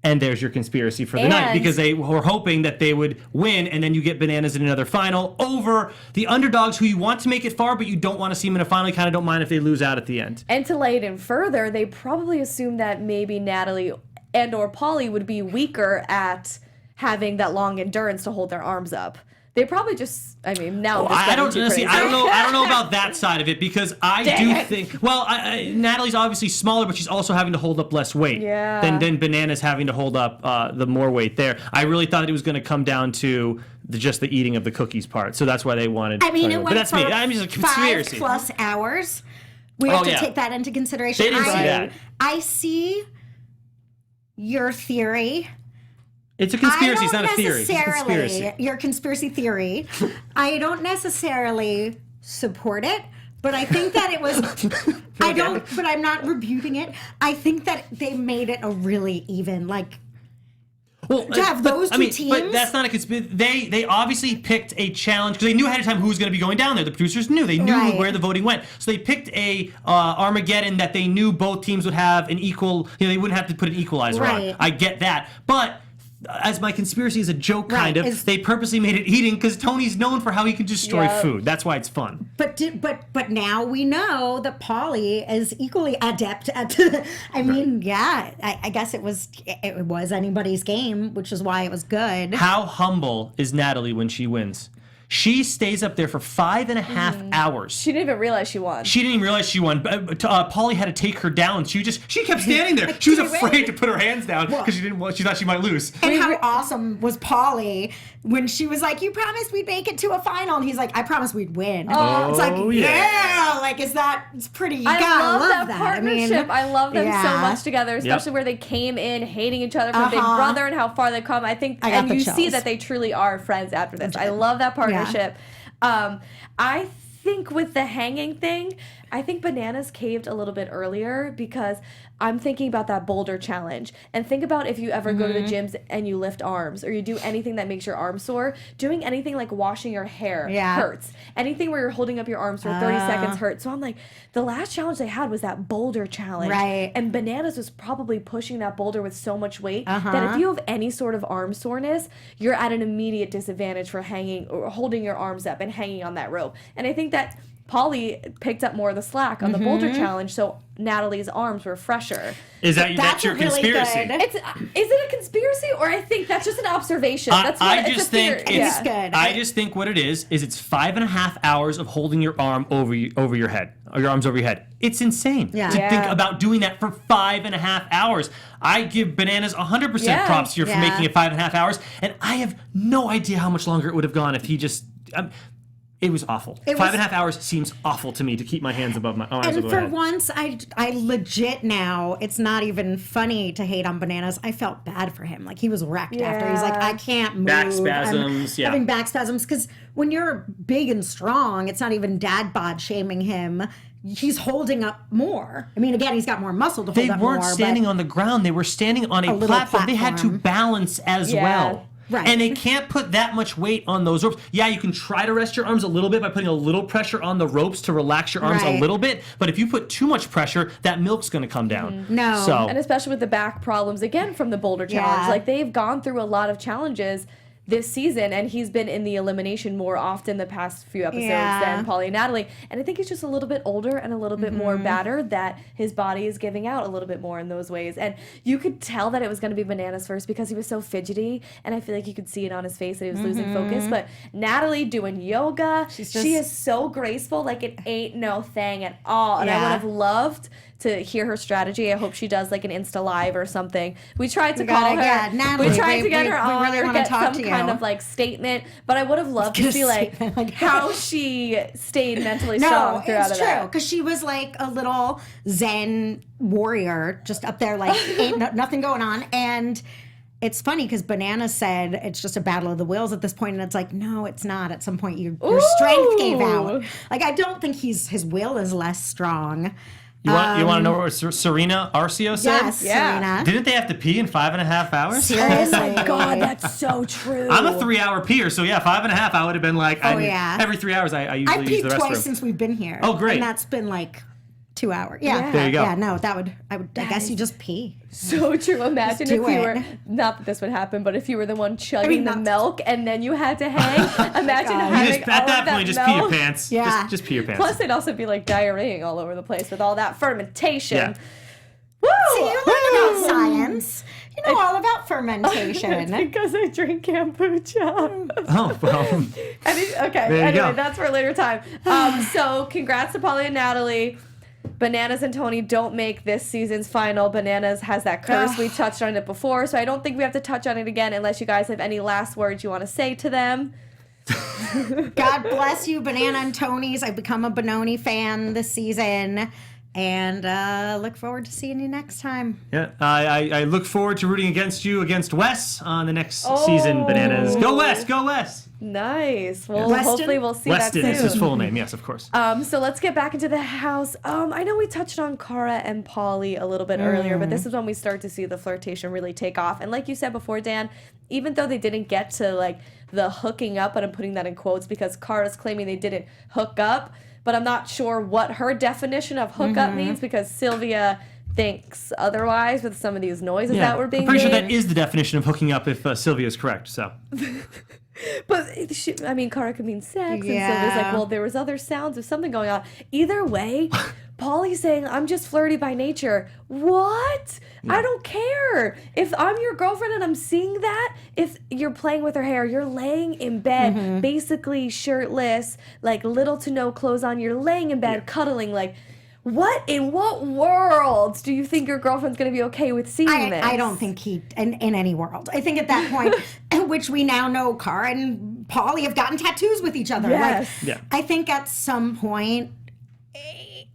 D: And there's your conspiracy for the night,
A: And-
D: because they were hoping that they would win, and then you get Bananas in another final over the underdogs who you want to make it far, but you don't want to see them in a final. You kind of don't mind if they lose out at the end.
A: And to lay it in further, they probably assumed that maybe Natalie and or Polly would be weaker at having that long endurance to hold their arms up. They probably just, I mean, now I'm just
D: I don't
A: getting too
D: see.
A: crazy.
D: I don't know about that side of it, because I
A: Dang
D: do
A: it.
D: think. Well, Natalie's obviously smaller, but she's also having to hold up less weight.
A: Yeah.
D: Than Bananas having to hold up the more weight there. I really thought it was going to come down to just the eating of the cookies part, so that's why they wanted.
C: I mean,
D: Tony.
C: it went
D: but that's
C: for
D: me. I'm just a conspiracy.
C: 5+ hours. We have
D: Oh,
C: to
D: yeah.
C: take that into consideration.
D: They didn't see that.
C: I see your theory.
D: It's a conspiracy.
C: I
D: It's
C: don't
D: not a theory. It's a
C: necessarily
D: conspiracy.
C: your conspiracy theory. I don't necessarily support it, but I think that it was. I don't, but I'm not rebuting it. I think that they made it a really even
D: Well,
C: to have those two
D: But
C: teams?
D: that's not a conspiracy. They obviously picked a challenge because they knew ahead of time who was going to be going down there. The producers knew. They knew
C: Right.
D: where the voting went. So they picked a Armageddon that they knew both teams would have an equal. They wouldn't have to put an equalizer
C: Right.
D: on. I get that, but. As my conspiracy is a joke, kind
C: Right,
D: of, they purposely made it eating because Tony's known for how he can destroy
A: Yep.
D: food. That's why it's fun.
C: But now we know that Polly is equally adept at. I mean, yeah. I guess it was anybody's game, which is why it was good.
D: How humble is Natalie when she wins? She stays up there for 5.5 hours.
A: She didn't even realize she won.
D: She didn't even realize she won. Polly had to take her down. She kept standing there. She was afraid to put her hands down because she thought she might lose.
C: And how awesome was Polly when she was like, "You promised we'd make it to a final," and he's like, "I promised we'd win." It's like, yeah, like it's pretty. You gotta love that
A: partnership. I love them so much together, especially where they came in hating each other from Big Brother and how far they've come. I think, and you see that they truly are friends after this. I love that partnership. I think with the hanging thing, I think Bananas caved a little bit earlier because I'm thinking about that boulder challenge. And think about if you ever go to the gyms and you lift arms or you do anything that makes your arms sore. Doing anything like washing your hair hurts. Anything where you're holding up your arms for 30 seconds hurts. So I'm like, the last challenge they had was that boulder challenge.
C: Right.
A: And Bananas was probably pushing that boulder with so much weight that if you have any sort of arm soreness, you're at an immediate disadvantage for hanging or holding your arms up and hanging on that rope. And I think that Polly picked up more of the slack on the boulder challenge, so Natalie's arms were fresher.
D: That's your
C: really
D: conspiracy?
C: good.
A: Is it a conspiracy, or I think that's just an observation? That's what
D: I just think
C: it's good.
D: I just think what it is it's 5.5 hours of holding your arm over your head, or your arms over your head. It's insane to think about doing that for 5.5 hours. I give Bananas 100% props here for making it 5.5 hours, and I have no idea how much longer it would have gone if he just. It was awful. 5.5 hours seems awful to me to keep my hands above my arms.
C: And for once, I legit now, it's not even funny to hate on Bananas. I felt bad for him. Like, he was wrecked after. He's like, I can't move.
D: Back spasms,
C: I'm having back spasms. Because when you're big and strong, it's not even dad bod shaming him. He's holding up more. I mean, again, he's got more muscle to hold up more.
D: They weren't standing on the ground. They were standing on a platform. They had to balance as well.
C: Right.
D: And they can't put that much weight on those ropes. Yeah, you can try to rest your arms a little bit by putting a little pressure on the ropes to relax your arms a little bit. But if you put too much pressure, that milk's going to come down.
C: No.
A: And especially with the back problems, again, from the boulder challenge. Like, they've gone through a lot of challenges this season, and he's been in the elimination more often the past few episodes than Polly and Natalie. And I think he's just a little bit older and a little bit more battered, that his body is giving out a little bit more in those ways. And you could tell that it was going to be Bananas first because he was so fidgety, and I feel like you could see it on his face that he was losing focus. But Natalie doing yoga, she is so graceful, like it ain't no thing at all. And I would have loved to hear her strategy. I hope she does like an Insta Live or something. We tried to call her.
C: Natalie,
A: we tried to get her on
C: really
A: or get some kind of
C: you.
A: like statement, but I would have loved to see like how she stayed mentally strong throughout
C: it's true, because she was like a little Zen warrior just up there, like nothing going on. And it's funny because Banana said it's just a battle of the wills at this point, and it's like, no, it's not. At some point, your strength gave out. Like, I don't think his will is less strong.
D: You want to know what Serena Arcio said?
C: Yes, Serena.
D: Didn't they have to pee in 5.5 hours?
C: Seriously.
A: Oh my God, that's so true.
D: I'm a 3-hour peer, so 5.5. I would have been like, every 3 hours I usually
C: I've
D: use the
C: peed
D: restroom.
C: twice since we've been here.
D: Oh, great.
C: And that's been like 2 hours. Yeah.
D: There you go.
C: Yeah, no, I guess you just pee.
A: So true. Imagine if
C: do
A: you
C: it.
A: were, not that this would happen, but if you were the one chugging the milk and then you had to hang. Imagine having
D: At
A: all
D: that
A: of that
D: point, just
A: milk.
D: pee your pants.
C: Yeah.
D: Just pee your pants.
A: Plus, they'd also be like diarrheaing all over the place with all that fermentation.
D: Yeah.
A: Woo!
C: See, you learn about science. You know all about
A: It's
C: fermentation.
A: because I drink kombucha.
D: Oh, well.
A: Anyway, that's for a later time. So congrats to Polly and Natalie. Bananas and Tony don't make this season's final. Bananas has that curse. We touched on it before, so I don't think we have to touch on it again unless you guys have any last words you want to say to them.
C: God bless you, Banana and Tony's. I've become a Bonony fan this season. And look forward to seeing you next time.
D: Yeah, I look forward to rooting against you against Wes on the next season, Bananas. Go Wes, go Wes.
A: Nice. Well,
C: Weston?
A: hopefully we'll see
D: Weston
A: that
D: is
A: soon.
D: his full name, yes, of course.
A: So let's get back into the house. I know we touched on Cara and Polly a little bit earlier, but this is when we start to see the flirtation really take off. And like you said before, Dan, even though they didn't get to like the hooking up, and I'm putting that in quotes because Cara's claiming they didn't hook up, but I'm not sure what her definition of hookup means because Sylvia thinks otherwise with some of these noises that were being
D: I'm pretty
A: made.
D: sure that is the definition of hooking up if Sylvia is correct, so.
A: But Cara could mean sex,
C: Yeah.
A: and Sylvia's like, well, there was other sounds of something going on. Either way, Polly's saying, I'm just flirty by nature. What? I don't care. If I'm your girlfriend and I'm seeing that, if you're playing with her hair, you're laying in bed, basically shirtless, like little to no clothes on, you're laying in bed, cuddling, like, in what world do you think your girlfriend's going to be okay with seeing this?
C: I don't think in any world. I think at that point, which we now know Cara and Polly have gotten tattoos with each other.
A: Yes.
C: I think at some point,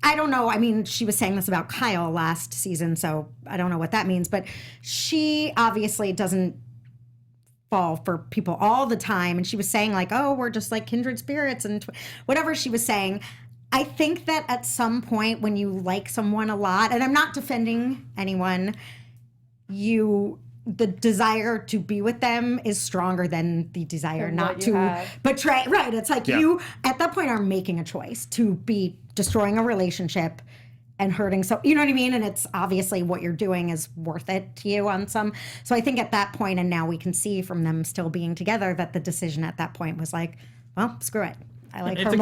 C: I don't know. I mean, she was saying this about Kyle last season, so I don't know what that means. But she obviously doesn't fall for people all the time. And she was saying like, oh, we're just like kindred spirits and whatever she was saying. I think that at some point when you like someone a lot, and I'm not defending anyone, the desire to be with them is stronger than the desire not to betray. Right. It's like you, at that point, are making a choice to be destroying a relationship and hurting. So, you know what I mean? And it's obviously what you're doing is worth it to you on some. So I think at that point, and now we can see from them still being together, that the decision at that point was like, well, screw it. I like her more.
D: If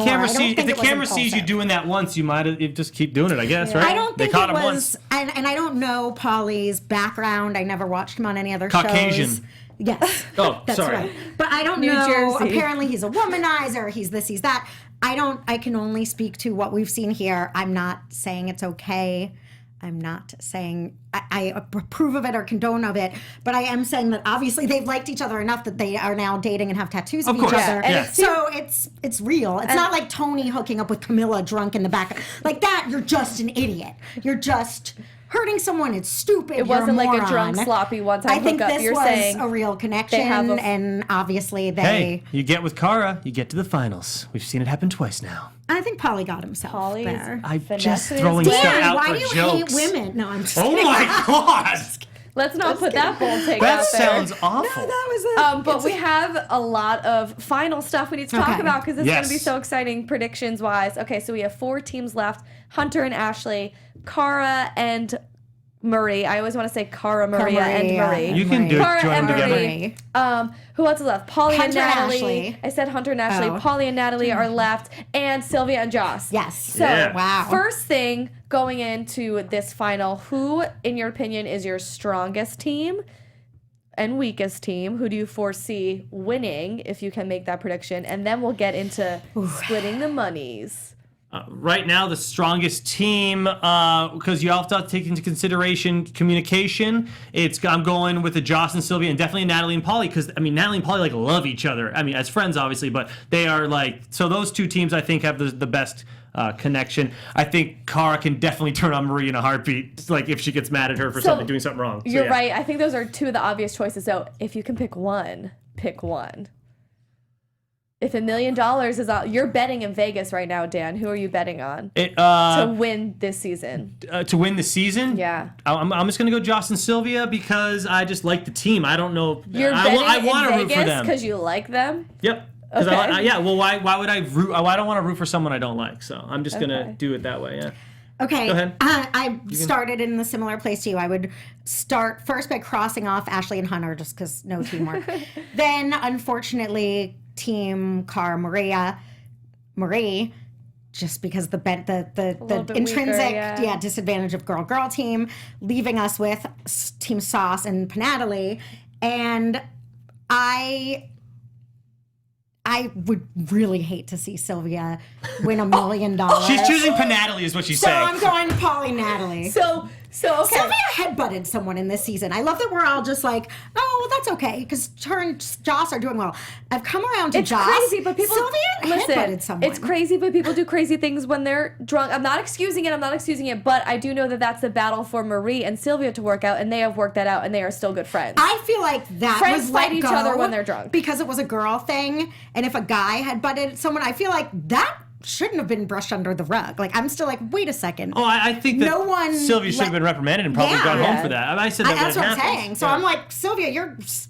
D: the camera sees you doing that once, you might just keep doing it, I guess, right?
C: I don't think
D: they caught
C: it
D: him
C: was,
D: once.
C: and I don't know Polly's background. I never watched him on any other
D: Caucasian.
C: shows. Yes.
D: Oh,
C: that's
D: sorry.
C: right. But I don't
A: New
C: know.
A: Jersey.
C: Apparently he's a womanizer. He's this, he's that. I can only speak to what we've seen here. I'm not saying it's okay. I'm not saying I approve of it or condone of it, but I am saying that obviously they've liked each other enough that they are now dating and have tattoos of each other.
A: Yeah.
C: So it's real. It's not like Tony hooking up with Camilla drunk in the back. Like that, you're just an idiot. You're just hurting someone. It's stupid.
A: It wasn't
C: You're a
A: like a drunk,
C: moron.
A: sloppy one-time
C: I think
A: hookup.
C: this
A: You're
C: was
A: saying
C: a real connection, and obviously they...
D: Hey, you get with Cara, you get to the finals. We've seen it happen twice now.
C: I think Polly got himself there.
D: I'm
A: Finesse
D: just
A: is
D: throwing
A: good.
D: stuff
C: Dan,
D: out
C: why
D: for
C: do you
D: jokes.
C: hate women? No, I'm just
D: Oh
C: kidding.
D: my God!
A: Let's not put that bold take
D: That
A: out there.
D: sounds awful.
C: No, that was it.
A: But we have a lot of final stuff we need to talk
C: Okay.
A: about because it's going to be
D: Yes.
A: so exciting predictions-wise. Okay, so we have 4 teams left. Hunter and Ashley, Cara and Marie. I always want to say Cara, Maria, and Marie.
D: You can do it.
A: Cara
D: Join
A: and
D: them together.
A: Marie. Who else is left? Polly and
C: Hunter and
A: Natalie.
C: Ashley.
A: I said Hunter and Ashley.
C: Oh.
A: Polly and Natalie are left, and Sylvia and Joss.
C: Yes.
A: So,
D: Yeah.
C: Wow.
A: first thing going into this final, who, in your opinion, is your strongest team and weakest team? Who do you foresee winning, if you can make that prediction? And then we'll get into splitting the monies.
D: Right now, the strongest team, because you have to take into consideration communication. I'm going with the Joss and Sylvia, and definitely Natalie and Polly, because Natalie and Polly like love each other. I mean, as friends, obviously, but they are like, so those two teams I think have the best connection. I think Cara can definitely turn on Marie in a heartbeat, like if she gets mad at her for doing something wrong. So,
A: You're
D: yeah.
A: right. I think those are 2 of the obvious choices. So if you can pick one, pick one. If $1 million is on, you're betting in Vegas right now, Dan. Who are you betting on to win this season?
D: To win the season?
A: Yeah.
D: I'm just going to go Joss and Sylvia because I just like the team. I don't know.
A: You're
D: I
A: betting
D: want to
A: in
D: root for
A: Vegas
D: them.
A: because you like them?
D: Yep. 'Cause
A: Okay.
D: yeah, well, why would I root? I don't want to root for someone I don't like, so I'm just going to
A: Okay.
D: do it that way, yeah.
C: Okay.
D: Go ahead.
C: I started in a similar place to you. I would start first by crossing off Ashley and Hunter just because no teamwork. Then, unfortunately, team Marie, just because the
A: bit
C: intrinsic
A: weaker, yeah.
C: disadvantage of girl team, leaving us with team Sauce and Panately. And I would really hate to see Sylvia win $1 million.
D: She's choosing Panately is what she's
C: So
D: saying.
C: I'm going Polly Natalie.
A: So okay.
C: Sylvia headbutted someone in this season. I love that we're all just like, oh, well, that's okay, because her and Joss are doing well. I've come around to
A: It's
C: Joss.
A: crazy, but people
C: Sylvia headbutted someone.
A: It's crazy, but people do crazy things when they're drunk. I'm not excusing it, but I do know that that's the battle for Marie and Sylvia to work out, and they have worked that out, and they are still good friends.
C: I feel like that
A: Friends
C: was
A: fight
C: let
A: each
C: go
A: other when they're drunk.
C: because it was a girl thing, and if a guy had butted someone, I feel like that shouldn't have been brushed under the rug. Like, I'm still like, wait a second.
D: Oh, I think that
C: No one
D: Sylvia should have been reprimanded and probably
C: Yeah.
D: gone
A: Yeah.
D: home for that. I said that
C: That's
D: when
C: what
D: it
C: I'm
D: happened.
C: saying. So
D: Yeah.
C: I'm like, Sylvia,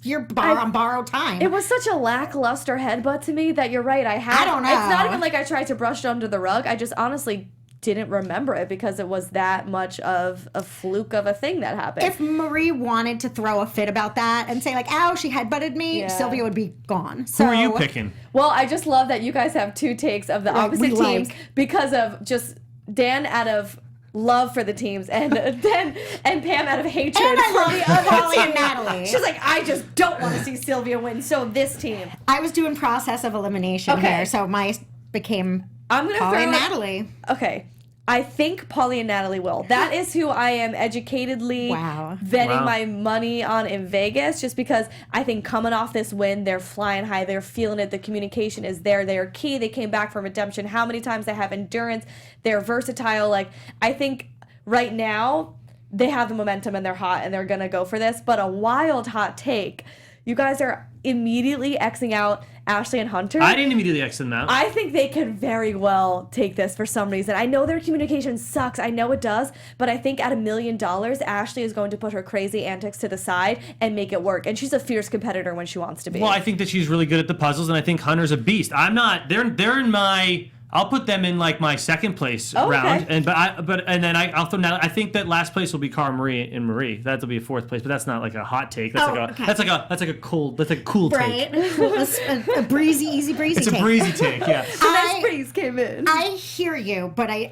C: you're on borrowed time.
A: It was such a lackluster headbutt to me that you're right. I
C: I don't know.
A: It's not even like I tried to brush it under the rug. I just honestly didn't remember it because it was that much of a fluke of a thing that happened.
C: If Marie wanted to throw a fit about that and say like, "Ow, she headbutted me,"
A: Yeah.
C: Sylvia would be gone. So,
D: Who are you picking?
A: Well, I just love that you guys have two takes of the opposite
C: we
A: teams
C: like.
A: because of just Dan out of love for the teams and Pam out of hatred
C: And I
A: for
C: love
A: the other
C: Holly
A: team.
C: and Natalie.
A: She's like, I just don't want to see Sylvia win, so this team.
C: I was doing process of elimination
A: Okay.
C: here, so my became
A: I'm gonna
C: Holly
A: throw
C: and
A: it-
C: Natalie.
A: Okay. I think Polly and Natalie will. That is who I am educatedly betting
D: Wow.
A: my money on in Vegas, just because I think coming off this win, they're flying high, they're feeling it, the communication is there, they are key, they came back from redemption, how many times they have endurance, they're versatile. Like, I think right now they have the momentum and they're hot and they're going to go for this, but a wild hot take. You guys are immediately Xing out Ashley and Hunter.
D: I didn't immediately X them out.
A: I think they could very well take this for some reason. I know their communication sucks. I know it does. But I think at $1 million, Ashley is going to put her crazy antics to the side and make it work. And she's a fierce competitor when she wants to be.
D: Well, I think that she's really good at the puzzles, and I think Hunter's a beast. I'm not. They're in my. I'll put them in like my second place round,
A: okay.
D: and then I'll throw now. I think that last place will be Cara Marie and Marie. That'll be a fourth place, but that's not like a hot take. That's that's like a cool cool
C: Right?
D: take.
C: a breezy, easy breezy.
D: It's a
C: take.
D: breezy take, yeah.
A: the next breeze came in.
C: I hear you, but I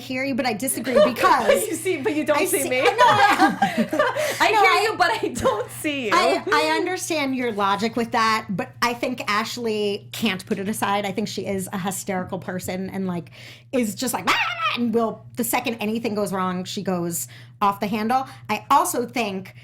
C: hear you, but I disagree because
A: You see, but you don't see me.
C: No,
A: I hear you, but I don't see you.
C: I understand your logic with that, but I think Ashley can't put it aside. I think she is a hysterical person and like is just like, "Ah!" and will, the second anything goes wrong, she goes off the handle. I also think,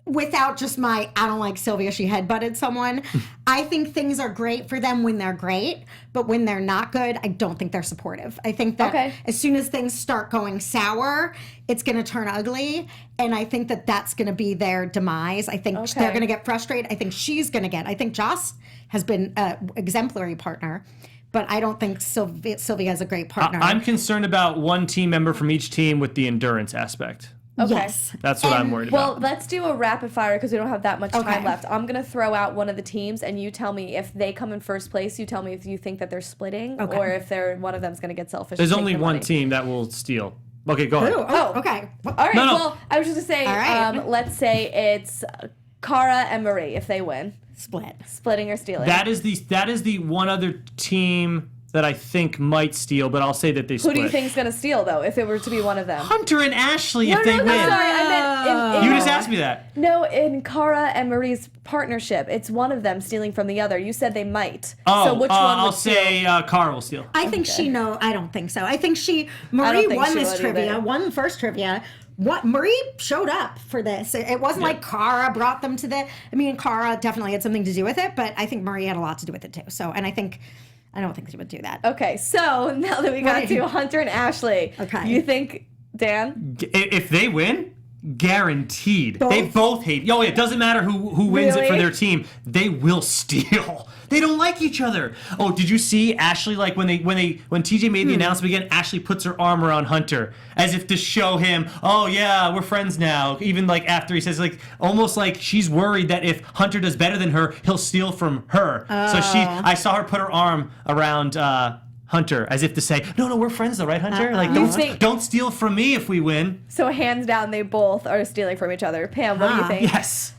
C: without just my, I don't like Sylvia, she headbutted someone, I think things are great for them when they're great, but when they're not good, I don't think they're supportive. I think that as soon as things start going sour, it's going to turn ugly, and I think that that's going to be their demise. I think they're going to get frustrated. I think she's going to I think Joss has been an exemplary partner, but I don't think Sylvia is a great partner.
D: I'm concerned about one team member from each team with the endurance aspect.
A: Okay.
C: Yes.
D: That's what I'm worried
A: Well,
D: about.
A: let's do a rapid fire because we don't have that much time
C: Okay.
A: left. I'm going to throw out one of the teams, and you tell me if they come in first place. You tell me if you think that they're splitting or if one of them's going to get selfish.
D: There's
A: and take
D: only
A: the
D: one
A: money.
D: team that will steal. Okay, go ahead.
C: Oh, okay.
A: All right.
D: No.
A: Well, I was just going to say,
C: All right.
A: let's say it's Cara and Marie if they win. Splitting or stealing.
D: That is the one other team that I think might steal, but I'll say that they
A: Who
D: split.
A: do you think's going to steal, though, if it were to be one of them?
D: Hunter and Ashley if
A: no,
D: they
A: no,
D: win.
A: sorry. I meant
D: You just asked me that.
A: No, in Cara and Marie's partnership, it's one of them stealing from the other. You said they might.
D: Oh,
A: so which one would
D: I'll
A: steal?
D: say Cara will steal.
C: I think she I don't think so. I think Marie
A: don't think
C: won
A: she
C: this
A: would
C: trivia,
A: either.
C: won the first trivia. What Marie showed up for this. It wasn't like Cara brought them to Cara definitely had something to do with it, but I think Marie had a lot to do with it too. So, and I don't think she would do that.
A: Okay, so now that we got to Hunter and Ashley, you think, Dan?
D: If they win, guaranteed.
C: Both?
D: They both hate. Oh, it doesn't matter who wins it for
A: Really?
D: their team. They will steal. They don't like each other. Oh, did you see Ashley? Like when TJ made the announcement again, Ashley puts her arm around Hunter as if to show him, oh yeah, we're friends now. Even like after he says, like almost like she's worried that if Hunter does better than her, he'll steal from her. So I saw her put her arm around Hunter as if to say, no, we're friends though, right, Hunter? Like don't steal from me if we win.
A: So hands down, they both are stealing from each other. Pam, what do you think?
D: Yes.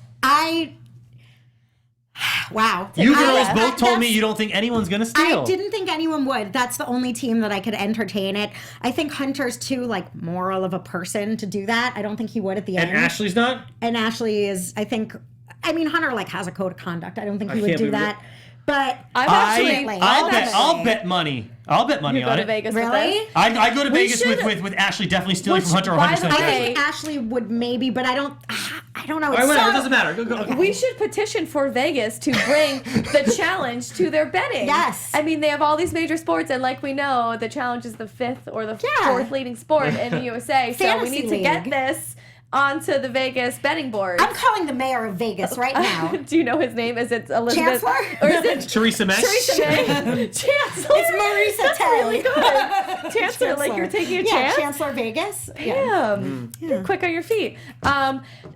C: Wow.
D: You girls both told me you don't think anyone's gonna steal.
C: I didn't think anyone would. That's the only team that I could entertain it. I think Hunter's too moral of a person to do that. I don't think he would at the end.
D: And Ashley's not?
C: And Ashley is, I think, Hunter has a code of conduct. I don't think he would
D: can't
C: do
D: believe
C: that. But
D: I'll bet money. I'll bet money
A: You
D: on
A: go to
D: it.
A: Vegas with
C: Really?
A: this?
D: I go to Vegas
A: should-
D: with Ashley definitely stealing from Hunter
A: by
D: 100%.
A: the
C: I
A: way-
C: think Ashley would maybe, but I don't know.
D: All right, whatever, it doesn't matter. Go. Okay.
A: We should petition for Vegas to bring the challenge to their betting.
C: Yes.
A: I mean, they have all these major sports, and like we know, the challenge is the fifth or the fourth leading sport in the USA. So we
C: Fantasy
A: need to get
C: league.
A: this onto the Vegas betting board.
C: I'm calling the mayor of Vegas right now.
A: Do you know his name? Is it Elizabeth?
C: Chancellor?
A: Or is it
D: Teresa May?
A: Teresa May? Chancellor.
C: It's Marisa
A: That's
C: Tay.
A: really good. Chancellor, like you're taking a chance?
C: Chancellor Vegas.
A: Pam, you're quick on your feet.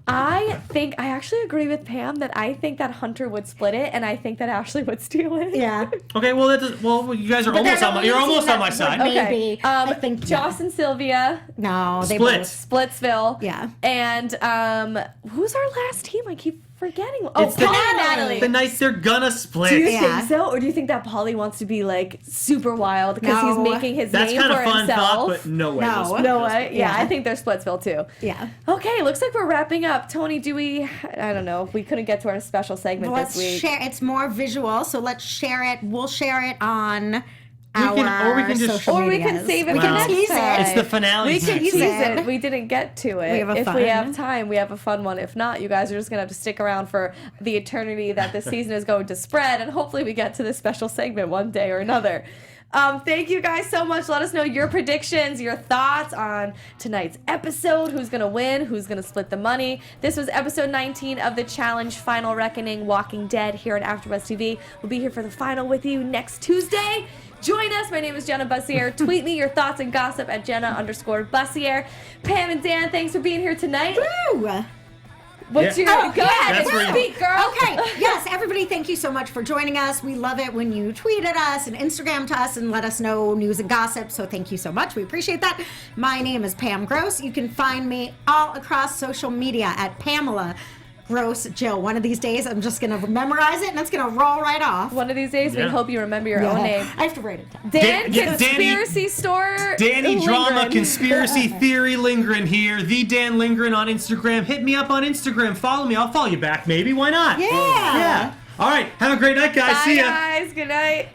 A: I actually agree with Pam that I think that Hunter would split it, and I think that Ashley would steal it.
C: Yeah.
D: Okay, well, you guys are almost on my. You're almost on my side.
C: Maybe. I think
A: Joss and Sylvia,
C: No, they
D: Split.
C: both.
A: Splitsville.
C: Yeah.
A: And who's our last team? I keep forgetting. Oh,
D: It's the-
A: Polly and Natalie.
D: The night they're gonna split.
A: Do you
C: Yeah.
A: think so, or do you think that Polly wants to be like super wild because
C: No.
A: he's making his
D: That's
A: name
D: kind of
A: for
D: fun
A: himself?
D: thought, but no way.
C: No.
D: they'll split
A: No
D: this.
A: way. Yeah,
C: Yeah.
A: I think they're Splitsville too.
C: Yeah.
A: Okay, looks like we're wrapping up. Tony, do we? I don't know. We couldn't get to our special segment
C: Let's
A: this week.
C: share. It's more visual, so let's share it. We'll share it on
D: or we can just-
C: social
A: Or we
C: medias.
A: can save it
C: We
A: for
C: can
A: next
C: tease
A: time.
C: it.
D: It's the finale.
A: We can
D: next.
A: tease
C: it.
A: it. We didn't get to it.
C: We have a
A: if
C: fun.
A: we have time, we have a fun one. If not, you guys are just going to have to stick around for the eternity that this season is going to spread. And hopefully we get to this special segment one day or another. Thank you guys so much. Let us know your predictions, your thoughts on tonight's episode. Who's going to win? Who's going to split the money? This was episode 19 of the Challenge Final Reckoning Walking Dead here on AfterBuzz TV. We'll be here for the final with you next Tuesday. Join us. My name is Jenna Bussiere. Tweet me your thoughts and gossip at Jenna_Bussiere. Pam and Dan, thanks for being here tonight.
C: Woo!
A: What's
D: Yeah.
A: your... Go ahead
D: That's
A: and
D: where you-
A: speak, girl.
C: Okay, yes, everybody, thank you so much for joining us. We love it when you tweet at us and Instagram to us and let us know news and gossip, so thank you so much. We appreciate that. My name is Pam Gross. You can find me all across social media at Pamela Gross Jill. One of these days, I'm just going to memorize it, and it's going to roll right off.
A: One of these days, we
D: Yeah.
A: hope you remember your own name.
C: I have to write it down.
A: Dan,
D: Danny-
A: Conspiracy Store.
D: Danny Drama
A: Lindgren.
D: Conspiracy Theory Lindgren here. The Dan Lindgren on Instagram. Hit me up on Instagram. Follow me. I'll follow you back. Maybe. Why not?
C: Yeah.
D: Yeah. All right. Have a great night, guys.
A: Bye,
D: See ya.
A: guys. Good night.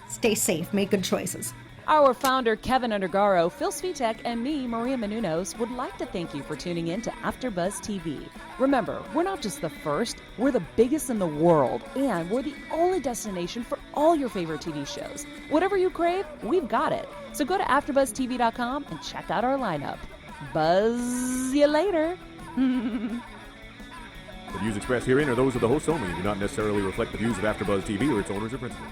C: Stay safe. Make good choices.
B: Our founder, Kevin Undergaro, Phil Svitek, and me, Maria Menounos, would like to thank you for tuning in to AfterBuzz TV. Remember, we're not just the first, we're the biggest in the world, and we're the only destination for all your favorite TV shows. Whatever you crave, we've got it. So go to AfterBuzzTV.com and check out our lineup. Buzz you later.
E: The views expressed herein are those of the hosts only and do not necessarily reflect the views of AfterBuzz TV or its owners or principals.